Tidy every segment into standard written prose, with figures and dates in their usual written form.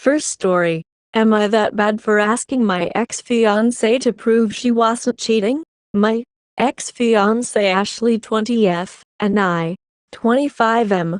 First story. Am I that bad for asking my ex-fiancé to prove she wasn't cheating? My ex-fiancé Ashley 20F and I, 25M,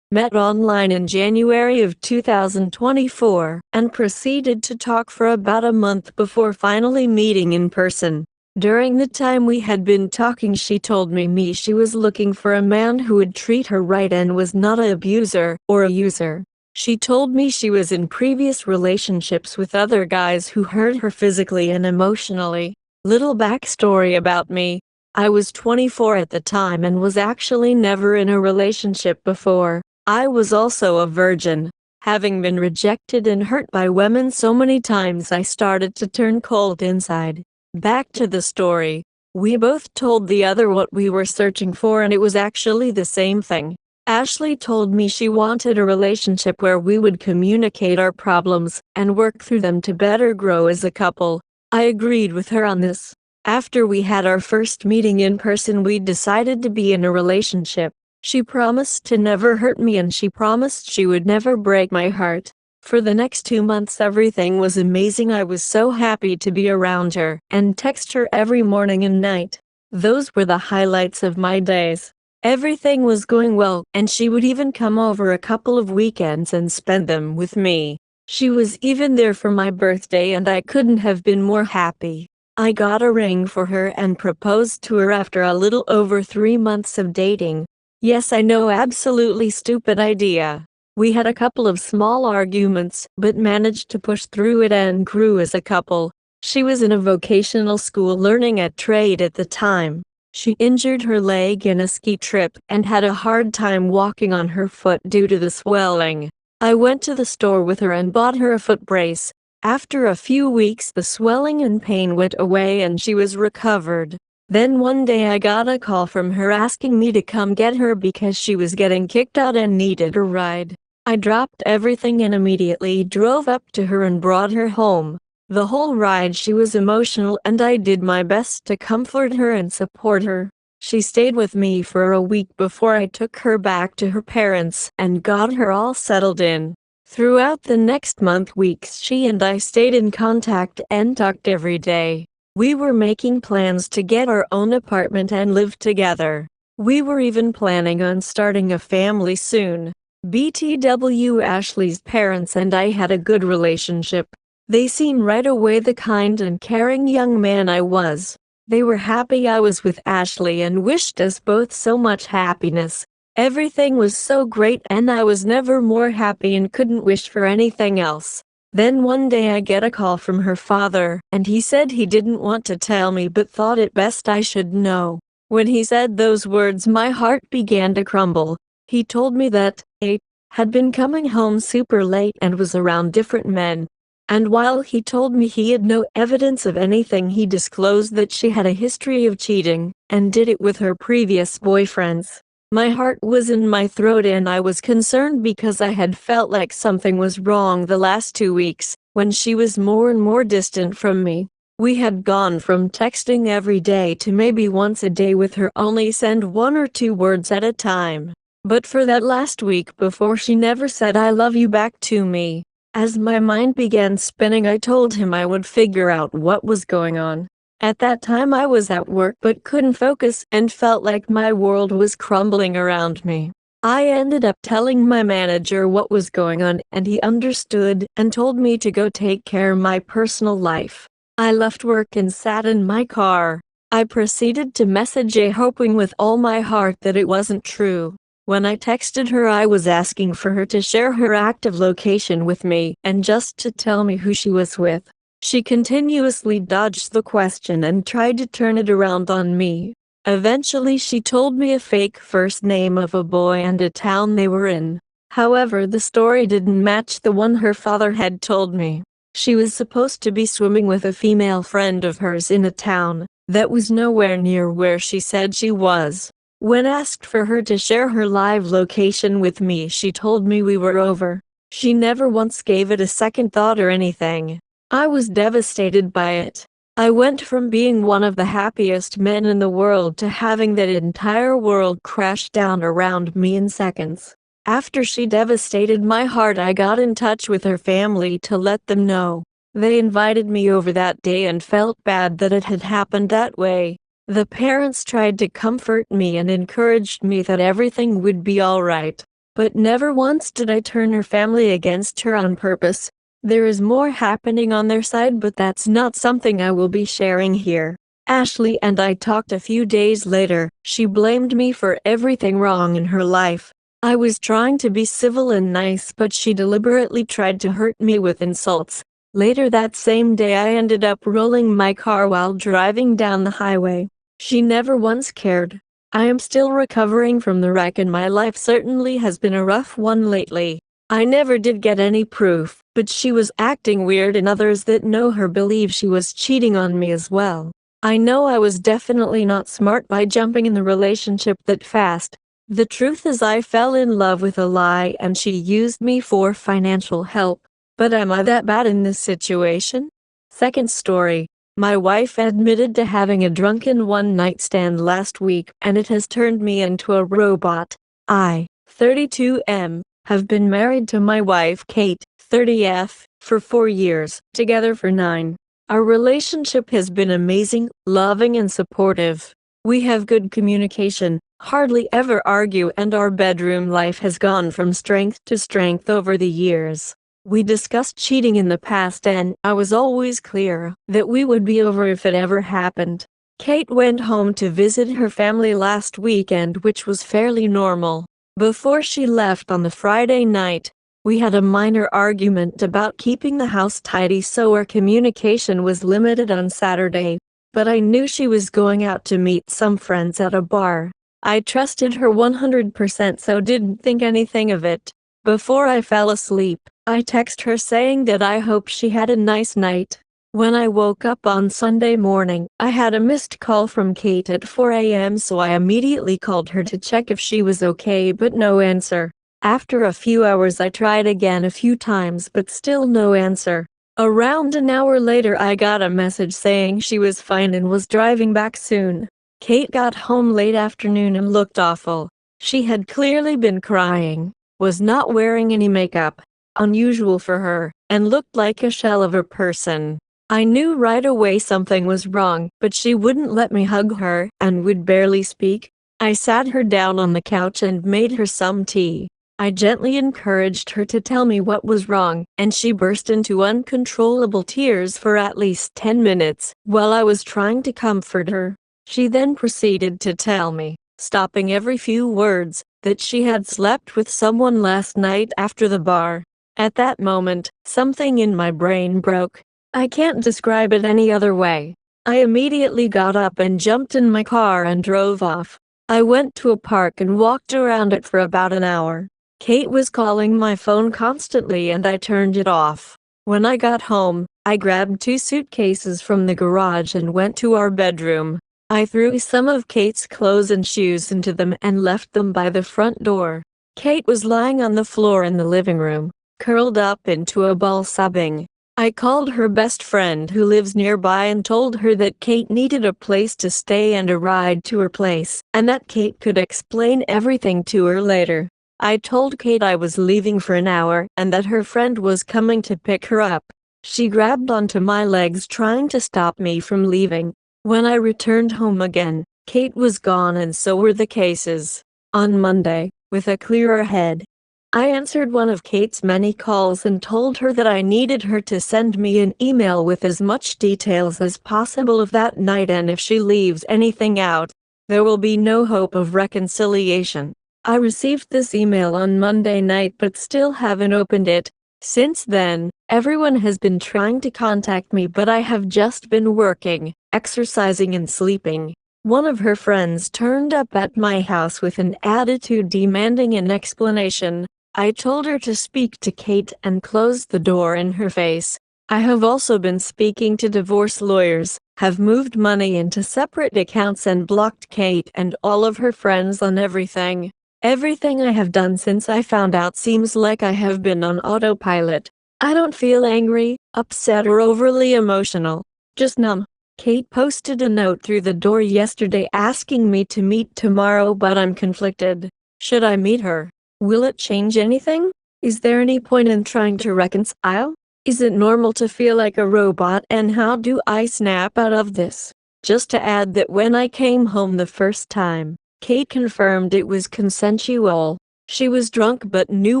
met online in January of 2024 and proceeded to talk for about a month before finally meeting in person. During the time we had been talking, she told me she was looking for a man who would treat her right and was not an abuser or a user. She told me she was in previous relationships with other guys who hurt her physically and emotionally. Little backstory about me. I was 24 at the time and was actually never in a relationship before. I was also a virgin. Having been rejected and hurt by women so many times, I started to turn cold inside. Back to the story. We both told the other what we were searching for, and it was actually the same thing. Ashley told me she wanted a relationship where we would communicate our problems and work through them to better grow as a couple. I agreed with her on this. After we had our first meeting in person, we decided to be in a relationship. She promised to never hurt me and she promised she would never break my heart. For the next 2 months everything was amazing. I was so happy to be around her and text her every morning and night. Those were the highlights of my days. Everything was going well, and she would even come over a couple of weekends and spend them with me. She was even there for my birthday and I couldn't have been more happy. I got a ring for her and proposed to her after a little over 3 months of dating. Yes, I know, absolutely stupid idea. We had a couple of small arguments, but managed to push through it and grew as a couple. She was in a vocational school learning a trade at the time. She injured her leg in a ski trip and had a hard time walking on her foot due to the swelling. I went to the store with her and bought her a foot brace. After a few weeks the swelling and pain went away and she was recovered. Then one day I got a call from her asking me to come get her because she was getting kicked out and needed a ride. I dropped everything and immediately drove up to her and brought her home. The whole ride she was emotional and I did my best to comfort her and support her. She stayed with me for a week before I took her back to her parents and got her all settled in. Throughout the next weeks she and I stayed in contact and talked every day. We were making plans to get our own apartment and live together. We were even planning on starting a family soon. BTW, Ashley's parents and I had a good relationship. They seen right away the kind and caring young man I was. They were happy I was with Ashley and wished us both so much happiness. Everything was so great and I was never more happy and couldn't wish for anything else. Then one day I get a call from her father, and he said he didn't want to tell me but thought it best I should know. When he said those words my heart began to crumble. He told me that he had been coming home super late and was around different men. And while he told me he had no evidence of anything, he disclosed that she had a history of cheating, and did it with her previous boyfriends. My heart was in my throat and I was concerned because I had felt like something was wrong the last 2 weeks, when she was more and more distant from me. We had gone from texting every day to maybe once a day with her only send 1 or 2 words at a time. But for that last week before, she never said I love you back to me. As my mind began spinning, I told him I would figure out what was going on. At that time I was at work but couldn't focus and felt like my world was crumbling around me. I ended up telling my manager what was going on and he understood and told me to go take care of my personal life. I left work and sat in my car. I proceeded to message her hoping with all my heart that it wasn't true. When I texted her I was asking for her to share her active location with me and just to tell me who she was with. She continuously dodged the question and tried to turn it around on me. Eventually she told me a fake first name of a boy and a town they were in. However, the story didn't match the one her father had told me. She was supposed to be swimming with a female friend of hers in a town that was nowhere near where she said she was. When asked for her to share her live location with me, she told me we were over. She never once gave it a second thought or anything. I was devastated by it. I went from being one of the happiest men in the world to having that entire world crash down around me in seconds. After she devastated my heart, I got in touch with her family to let them know. They invited me over that day and felt bad that it had happened that way. The parents tried to comfort me and encouraged me that everything would be alright. But never once did I turn her family against her on purpose. There is more happening on their side, but that's not something I will be sharing here. Ashley and I talked a few days later. She blamed me for everything wrong in her life. I was trying to be civil and nice, but she deliberately tried to hurt me with insults. Later that same day, I ended up rolling my car while driving down the highway. She never once cared. I am still recovering from the wreck, and my life certainly has been a rough one lately. I never did get any proof, but she was acting weird, and others that know her believe she was cheating on me as well. I know I was definitely not smart by jumping in the relationship that fast. The truth is, I fell in love with a lie and she used me for financial help. But am I that bad in this situation? Second story. My wife admitted to having a drunken one-night stand last week, and it has turned me into a robot. I, 32M, have been married to my wife Kate, 30F, for 4 years, together for 9. Our relationship has been amazing, loving and supportive. We have good communication, hardly ever argue, and our bedroom life has gone from strength to strength over the years. We discussed cheating in the past, and I was always clear that we would be over if it ever happened. Kate went home to visit her family last weekend, which was fairly normal. Before she left on the Friday night, we had a minor argument about keeping the house tidy, so our communication was limited on Saturday. But I knew she was going out to meet some friends at a bar. I trusted her 100%, so didn't think anything of it. Before I fell asleep, I texted her saying that I hope she had a nice night. When I woke up on Sunday morning, I had a missed call from Kate at 4 a.m., so I immediately called her to check if she was okay, but no answer. After a few hours, I tried again a few times, but still no answer. Around an hour later, I got a message saying she was fine and was driving back soon. Kate got home late afternoon and looked awful. She had clearly been crying, was not wearing any makeup, unusual for her, and looked like a shell of a person. I knew right away something was wrong, but she wouldn't let me hug her and would barely speak. I sat her down on the couch and made her some tea. I gently encouraged her to tell me what was wrong, and she burst into uncontrollable tears for at least 10 minutes while I was trying to comfort her. She then proceeded to tell me, stopping every few words, that she had slept with someone last night after the bar. At that moment, something in my brain broke. I can't describe it any other way. I immediately got up and jumped in my car and drove off. I went to a park and walked around it for about an hour. Kate was calling my phone constantly and I turned it off. When I got home, I grabbed 2 suitcases from the garage and went to our bedroom. I threw some of Kate's clothes and shoes into them and left them by the front door. Kate was lying on the floor in the living room, curled up into a ball, sobbing. I called her best friend who lives nearby and told her that Kate needed a place to stay and a ride to her place, and that Kate could explain everything to her later. I told Kate I was leaving for an hour and that her friend was coming to pick her up. She grabbed onto my legs, trying to stop me from leaving. When I returned home again, Kate was gone and so were the cases. On Monday, with a clearer head, I answered one of Kate's many calls and told her that I needed her to send me an email with as much details as possible of that night, and if she leaves anything out, there will be no hope of reconciliation. I received this email on Monday night but still haven't opened it. Since then, everyone has been trying to contact me, but I have just been working, exercising and sleeping. One of her friends turned up at my house with an attitude demanding an explanation. I told her to speak to Kate and closed the door in her face. I have also been speaking to divorce lawyers, have moved money into separate accounts and blocked Kate and all of her friends on everything. Everything I have done since I found out seems like I have been on autopilot. I don't feel angry, upset or overly emotional, just numb. Kate posted a note through the door yesterday asking me to meet tomorrow, but I'm conflicted. Should I meet her? Will it change anything? Is there any point in trying to reconcile? Is it normal to feel like a robot, and how do I snap out of this? Just to add that when I came home the first time, Kate confirmed it was consensual. She was drunk but knew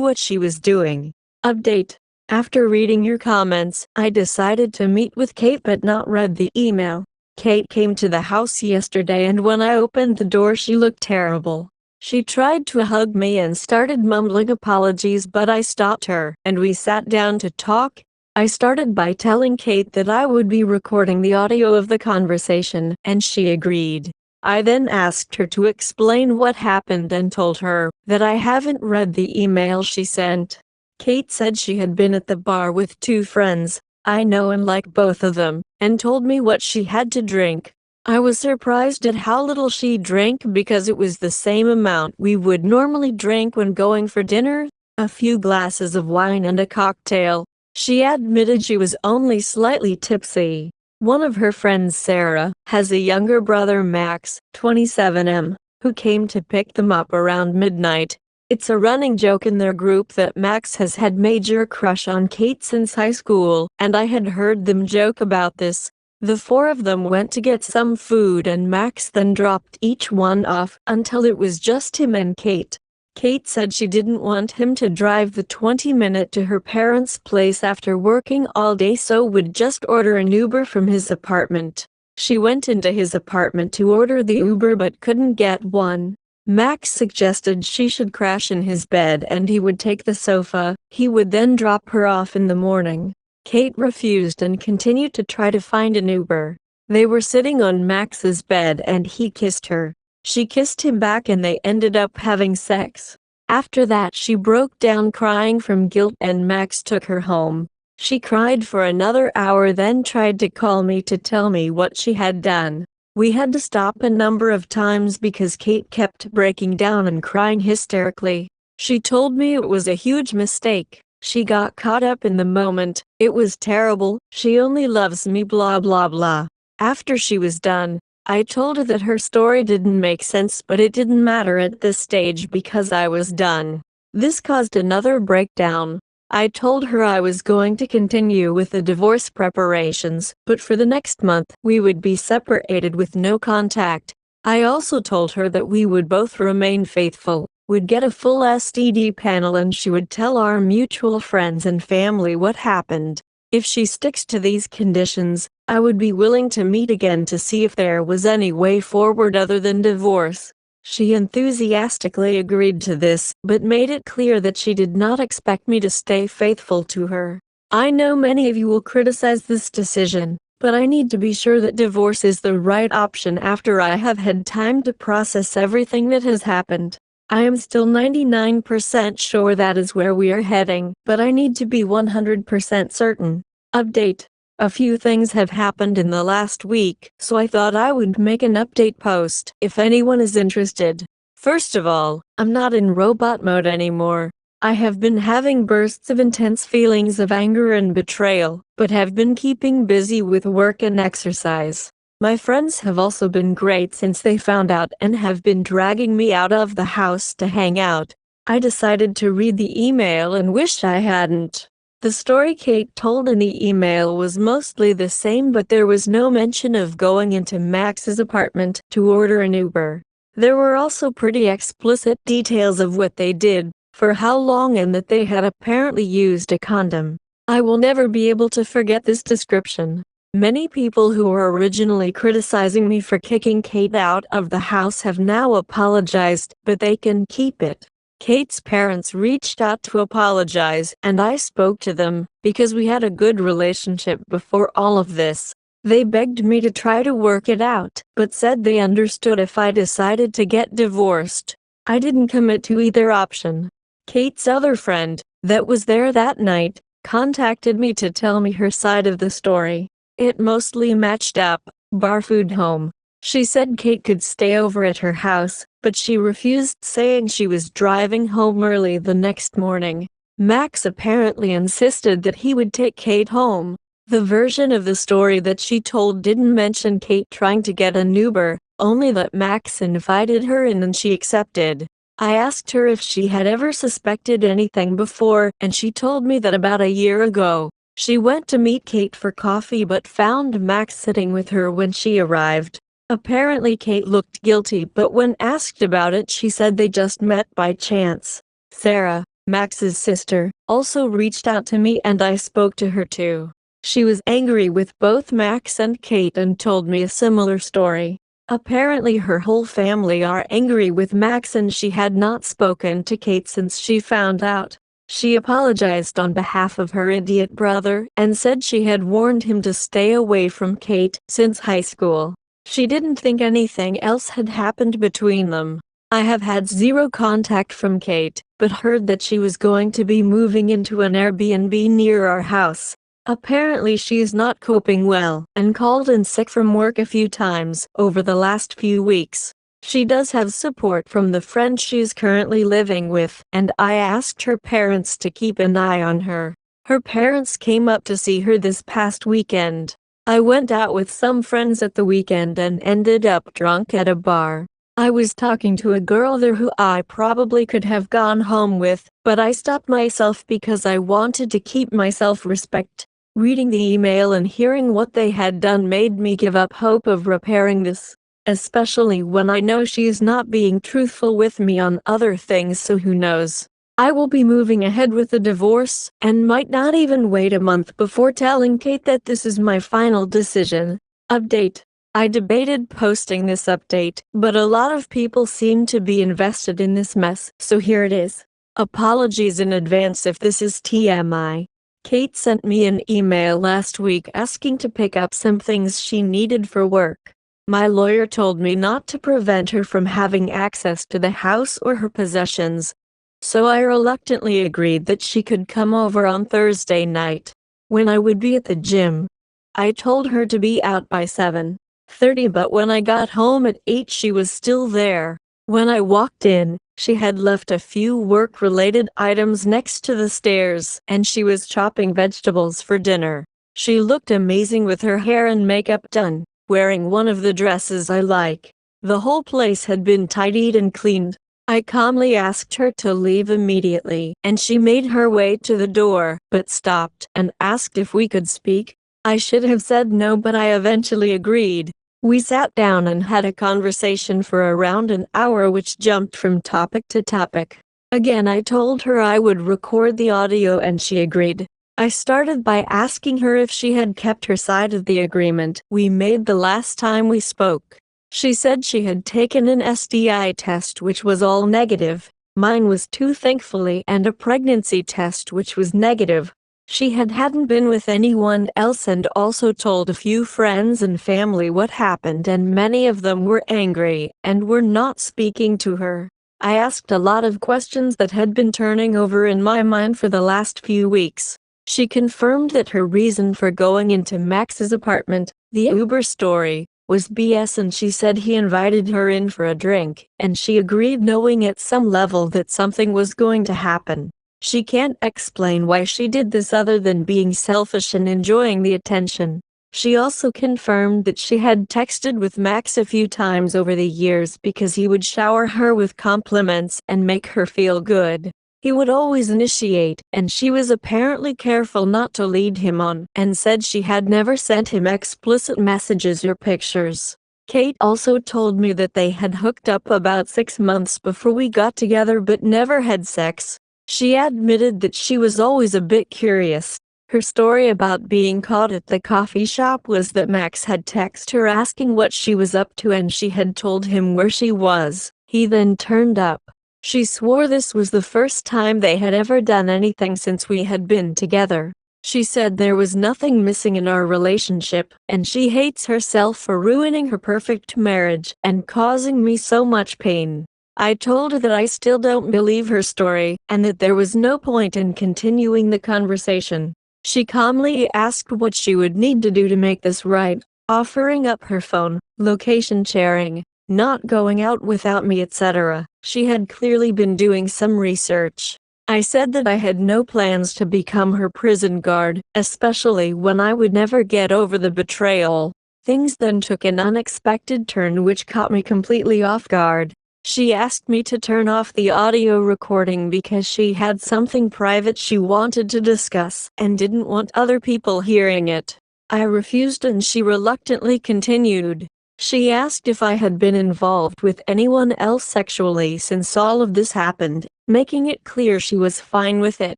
what she was doing. Update. After reading your comments, I decided to meet with Kate but not read the email. Kate came to the house yesterday, and when I opened the door she looked terrible. She tried to hug me and started mumbling apologies, but I stopped her and we sat down to talk. I started by telling Kate that I would be recording the audio of the conversation, and she agreed. I then asked her to explain what happened and told her that I haven't read the email she sent. Kate said she had been at the bar with two friends I know and like both of them, and told me what she had to drink. I was surprised at how little she drank because it was the same amount we would normally drink when going for dinner, a few glasses of wine and a cocktail. She admitted she was only slightly tipsy. One of her friends, Sarah, has a younger brother, Max, 27, who came to pick them up around midnight. It's a running joke in their group that Max has had major crush on Kate since high school, and I had heard them joke about this. The four of them went to get some food and Max then dropped each one off until it was just him and Kate. Kate said she didn't want him to drive the 20-minute to her parents' place after working all day, so would just order an Uber from his apartment. She went into his apartment to order the Uber but couldn't get one. Max suggested she should crash in his bed and he would take the sofa. He would then drop her off in the morning. Kate refused and continued to try to find an Uber. They were sitting on Max's bed and he kissed her. She kissed him back and they ended up having sex. After that she broke down crying from guilt and Max took her home. She cried for another hour, then tried to call me to tell me what she had done. We had to stop a number of times because Kate kept breaking down and crying hysterically. She told me it was a huge mistake. She got caught up in the moment. It was terrible. She only loves me, blah blah blah. After she was done, I told her that her story didn't make sense, but it didn't matter at this stage because I was done. This caused another breakdown. I told her I was going to continue with the divorce preparations, but for the next month we would be separated with no contact. I also told her that we would both remain faithful, would get a full STD panel, and she would tell our mutual friends and family what happened. If she sticks to these conditions, I would be willing to meet again to see if there was any way forward other than divorce. She enthusiastically agreed to this, but made it clear that she did not expect me to stay faithful to her. I know many of you will criticize this decision, but I need to be sure that divorce is the right option after I have had time to process everything that has happened. I am still 99% sure that is where we are heading, but I need to be 100% certain. Update. A few things have happened in the last week, so I thought I would make an update post if anyone is interested. First of all, I'm not in robot mode anymore. I have been having bursts of intense feelings of anger and betrayal, but have been keeping busy with work and exercise. My friends have also been great since they found out and have been dragging me out of the house to hang out. I decided to read the email and wished I hadn't. The story Kate told in the email was mostly the same, but there was no mention of going into Max's apartment to order an Uber. There were also pretty explicit details of what they did, for how long, and that they had apparently used a condom. I will never be able to forget this description. Many people who were originally criticizing me for kicking Kate out of the house have now apologized, but they can keep it. Kate's parents reached out to apologize, and I spoke to them, because we had a good relationship before all of this. They begged me to try to work it out, but said they understood if I decided to get divorced. I didn't commit to either option. Kate's other friend, that was there that night, contacted me to tell me her side of the story. It mostly matched up. Bar food home. She said Kate could stay over at her house, but she refused, saying she was driving home early the next morning. Max apparently insisted that he would take Kate home. The version of the story that she told didn't mention Kate trying to get an Uber, only that Max invited her in and she accepted. I asked her if she had ever suspected anything before, and she told me that about a year ago, she went to meet Kate for coffee but found Max sitting with her when she arrived. Apparently Kate looked guilty, but when asked about it she said they just met by chance. Sarah, Max's sister, also reached out to me and I spoke to her too. She was angry with both Max and Kate and told me a similar story. Apparently her whole family are angry with Max and she had not spoken to Kate since she found out. She apologized on behalf of her idiot brother and said she had warned him to stay away from Kate since high school. She didn't think anything else had happened between them. I have had zero contact from Kate, but heard that she was going to be moving into an Airbnb near our house. Apparently she is not coping well and called in sick from work a few times over the last few weeks. She does have support from the friend she's currently living with, and I asked her parents to keep an eye on her. Her parents came up to see her this past weekend. I went out with some friends at the weekend and ended up drunk at a bar. I was talking to a girl there who I probably could have gone home with, but I stopped myself because I wanted to keep my self-respect. Reading the email and hearing what they had done made me give up hope of repairing this, especially when I know she is not being truthful with me on other things, so who knows. I will be moving ahead with the divorce and might not even wait a month before telling Kate that this is my final decision. Update. I debated posting this update, but a lot of people seem to be invested in this mess, so here it is. Apologies in advance if this is TMI. Kate sent me an email last week asking to pick up some things she needed for work. My lawyer told me not to prevent her from having access to the house or her possessions, so I reluctantly agreed that she could come over on Thursday night, when I would be at the gym. I told her to be out by 7:30, but when I got home at 8 she was still there. When I walked in, she had left a few work-related items next to the stairs, and she was chopping vegetables for dinner. She looked amazing with her hair and makeup done, wearing one of the dresses I like. The whole place had been tidied and cleaned. I calmly asked her to leave immediately, and she made her way to the door, but stopped and asked if we could speak. I should have said no, but I eventually agreed. We sat down and had a conversation for around an hour, which jumped from topic to topic. Again, I told her I would record the audio and she agreed. I started by asking her if she had kept her side of the agreement we made the last time we spoke. She said she had taken an STI test which was all negative. Mine was too, thankfully, and a pregnancy test which was negative. She hadn't been with anyone else and also told a few friends and family what happened, and many of them were angry and were not speaking to her. I asked a lot of questions that had been turning over in my mind for the last few weeks. She confirmed that her reason for going into Max's apartment, the Uber story, was BS, and she said he invited her in for a drink, and she agreed, knowing at some level that something was going to happen. She can't explain why she did this other than being selfish and enjoying the attention. She also confirmed that she had texted with Max a few times over the years because he would shower her with compliments and make her feel good. He would always initiate, and she was apparently careful not to lead him on, and said she had never sent him explicit messages or pictures. Kate also told me that they had hooked up about 6 months before we got together but never had sex. She admitted that she was always a bit curious. Her story about being caught at the coffee shop was that Max had texted her asking what she was up to, and she had told him where she was. He then turned up. She swore this was the first time they had ever done anything since we had been together. She said there was nothing missing in our relationship, and she hates herself for ruining her perfect marriage and causing me so much pain. I told her that I still don't believe her story, and that there was no point in continuing the conversation. She calmly asked what she would need to do to make this right, offering up her phone, location sharing, not going out without me, etc. She had clearly been doing some research. I said that I had no plans to become her prison guard, especially when I would never get over the betrayal. Things then took an unexpected turn which caught me completely off guard. She asked me to turn off the audio recording because she had something private she wanted to discuss and didn't want other people hearing it. I refused and she reluctantly continued. She asked if I had been involved with anyone else sexually since all of this happened, making it clear she was fine with it.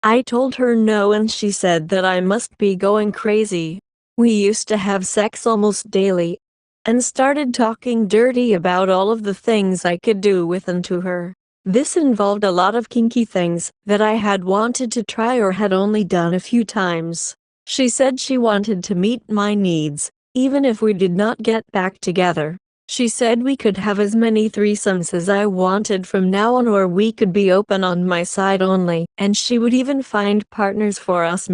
I told her no and she said that I must be going crazy. We used to have sex almost daily, and started talking dirty about all of the things I could do with and to her. This involved a lot of kinky things that I had wanted to try or had only done a few times. She said she wanted to meet my needs, even if we did not get back together. She said we could have as many threesomes as I wanted from now on, or we could be open on my side only, and she would even find partners for us.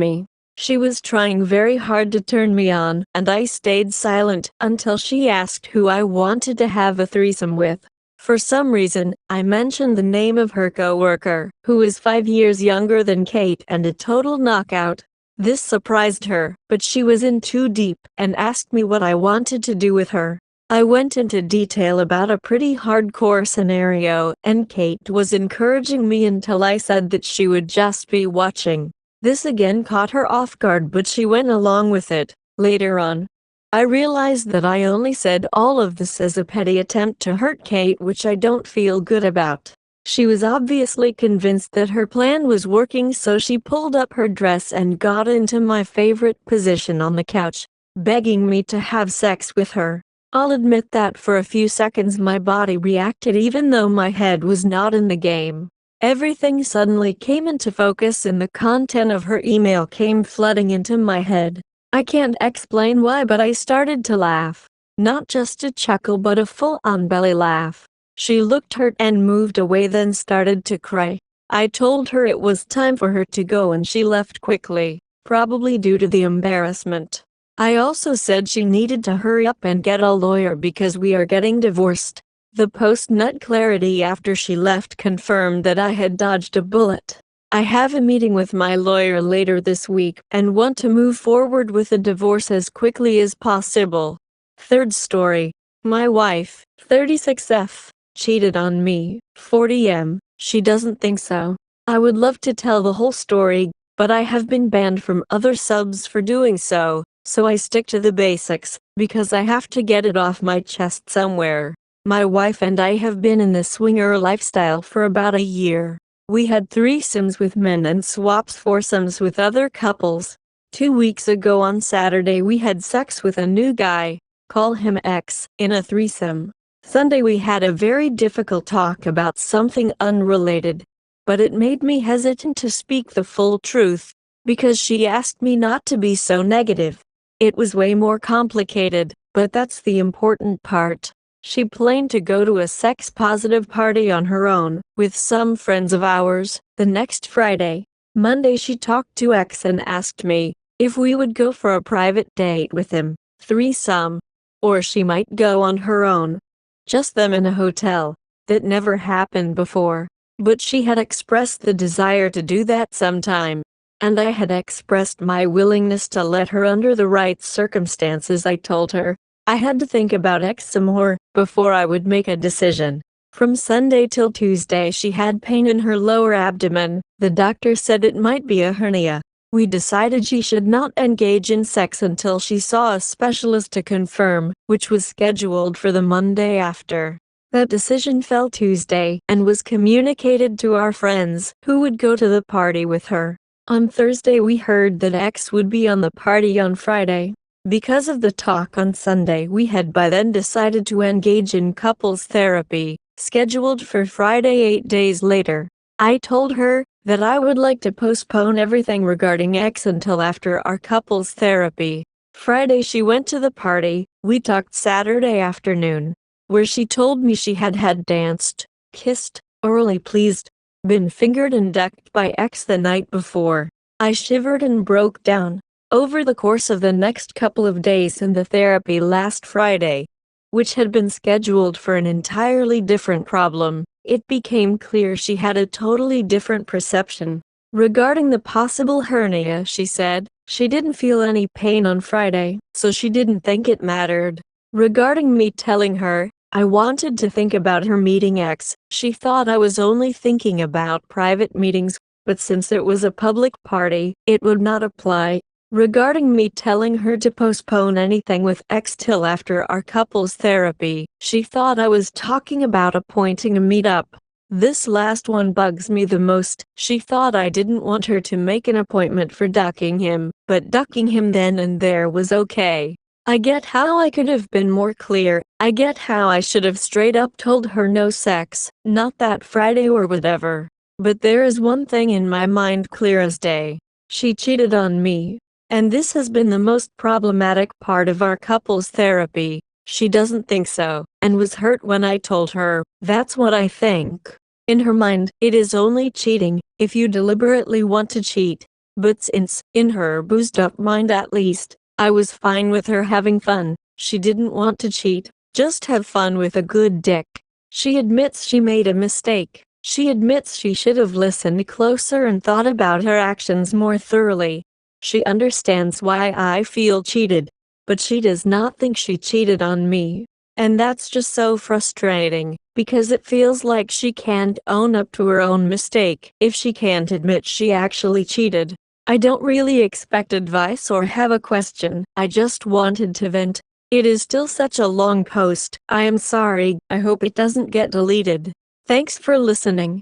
She was trying very hard to turn me on, and I stayed silent until she asked who I wanted to have a threesome with. For some reason, I mentioned the name of her coworker, who is 5 years younger than Kate and a total knockout. This surprised her, but she was in too deep and asked me what I wanted to do with her. I went into detail about a pretty hardcore scenario, and Kate was encouraging me until I said that she would just be watching. This again caught her off guard, but she went along with it. Later on, I realized that I only said all of this as a petty attempt to hurt Kate, which I don't feel good about. She was obviously convinced that her plan was working, so she pulled up her dress and got into my favorite position on the couch, begging me to have sex with her. I'll admit that for a few seconds my body reacted even though my head was not in the game. Everything suddenly came into focus and the content of her email came flooding into my head. I can't explain why, but I started to laugh. Not just a chuckle, but a full-on belly laugh. She looked hurt and moved away, then started to cry. I told her it was time for her to go and she left quickly, probably due to the embarrassment. I also said she needed to hurry up and get a lawyer because we are getting divorced. The post-nut clarity after she left confirmed that I had dodged a bullet. I have a meeting with my lawyer later this week and want to move forward with a divorce as quickly as possible. Third story. My wife, 36F, cheated on me, 40M. She doesn't think so. I would love to tell the whole story, but I have been banned from other subs for doing so, so I stick to the basics, because I have to get it off my chest somewhere. My wife and I have been in the swinger lifestyle for about a year. We had threesomes with men and swaps foursomes with other couples. 2 weeks ago on Saturday we had sex with a new guy, call him X, in a threesome. Sunday we had a very difficult talk about something unrelated, but it made me hesitant to speak the full truth, because she asked me not to be so negative. It was way more complicated, but that's the important part. She planned to go to a sex-positive party on her own, with some friends of ours, the next Friday. Monday she talked to X and asked me if we would go for a private date with him, threesome, or she might go on her own. Just them in a hotel. That never happened before, but she had expressed the desire to do that sometime, and I had expressed my willingness to let her under the right circumstances. I told her I had to think about X some more before I would make a decision. From Sunday till Tuesday she had pain in her lower abdomen. The doctor said it might be a hernia. We decided she should not engage in sex until she saw a specialist to confirm, which was scheduled for the Monday after. That decision fell Tuesday and was communicated to our friends, who would go to the party with her. On Thursday we heard that X would be on the party on Friday. Because of the talk on Sunday, we had by then decided to engage in couples therapy, scheduled for Friday 8 days later. I told her that I would like to postpone everything regarding X until after our couples therapy. Friday she went to the party. We talked Saturday afternoon, where she told me she had danced, kissed, orally pleased, been fingered and decked by X the night before. I shivered and broke down. Over the course of the next couple of days in the therapy last Friday, which had been scheduled for an entirely different problem, it became clear she had a totally different perception. Regarding the possible hernia, she said, she didn't feel any pain on Friday, so she didn't think it mattered. Regarding me telling her I wanted to think about her meeting X. She thought I was only thinking about private meetings, but since it was a public party, it would not apply. Regarding me telling her to postpone anything with X till after our couples therapy, she thought I was talking about appointing a meetup. This last one bugs me the most. She thought I didn't want her to make an appointment for ducking him, but ducking him then and there was okay. I get how I could have been more clear. I get how I should have straight up told her no sex, not that Friday or whatever. But there is one thing in my mind clear as day. She cheated on me. And this has been the most problematic part of our couples therapy. She doesn't think so, and was hurt when I told her. That's what I think. In her mind, it is only cheating if you deliberately want to cheat. But since, in her boozed up mind at least, I was fine with her having fun. She didn't want to cheat, just have fun with a good dick. She admits she made a mistake. She admits she should have listened closer and thought about her actions more thoroughly. She understands why I feel cheated, but she does not think she cheated on me. And that's just so frustrating, because it feels like she can't own up to her own mistake if she can't admit she actually cheated. I don't really expect advice or have a question, I just wanted to vent. It is still such a long post. I am sorry, I hope it doesn't get deleted. Thanks for listening.